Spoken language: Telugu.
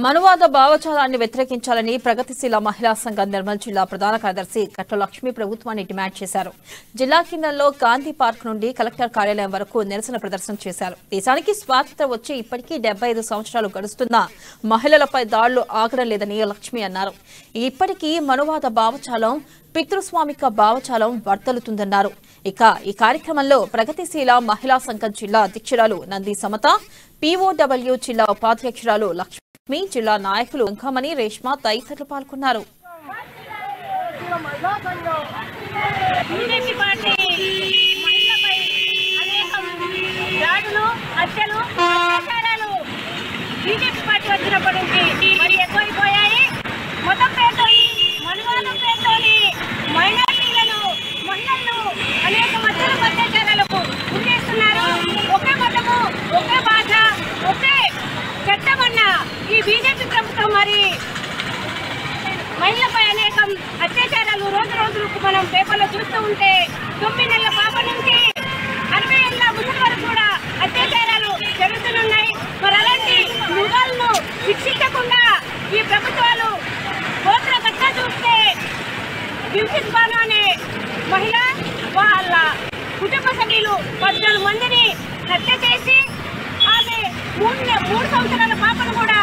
మనువాద భావజాలాన్ని వ్యతిరేకించాలని ప్రగతిశీల మహిళా సంఘం నిర్మల్ జిల్లా ప్రధాన కార్యదర్శి కట్ల లక్ష్మి ప్రభుత్వాన్ని డిమాండ్ చేశారు. జిల్లా కేంద్రంలో గాంధీ పార్క్ నుండి కలెక్టర్ కార్యాలయం వరకు నిరసన ప్రదర్శన చేశారు. దేశానికి స్వాతంత్ర్యం వచ్చి ఇప్పటికీ 75 సంవత్సరాలు గడుస్తున్నా మహిళలపై దాడులు ఆగడం లేదని లక్ష్మి అన్నారు. ఇప్పటికీ మనువాద భావజాలం, పితృస్వామిక భావజాలం వర్తలుతుందన్నారు. ఇక ఈ కార్యక్రమంలో ప్రగతిశీల మహిళా సంఘం జిల్లా అధ్యక్షురాలు నంది సమత, POW జిల్లా ఉపాధ్యక్షురాలు లక్ష్మి, జిల్లా నాయకులు వెంకమణి, రేష్మ తదితరులు పాల్గొన్నారు. ఈ బీజేపీ ప్రభుత్వం మరి మహిళలపై అనేకం అత్యాచారాలు రోజు రోజులకు మనం పేపర్లో చూస్తూ ఉంటే 9 నెలల పాప నుంచి 60 ఏళ్ల ముసలి వరకు కూడా అత్యాచారాలు జరుగుతున్నాయి. మరి అలాంటి మృగాలను శిక్షించకుండా ఈ ప్రభుత్వాలు కోర్టుల కట్టా చూస్తే దిల్షిద్ బాను అనే మహిళ వాళ్ళ కుటుంబ సభ్యులు 14 మందిని హత్య చేసి ఆమె 3 సంవత్సరాల పాపను కూడా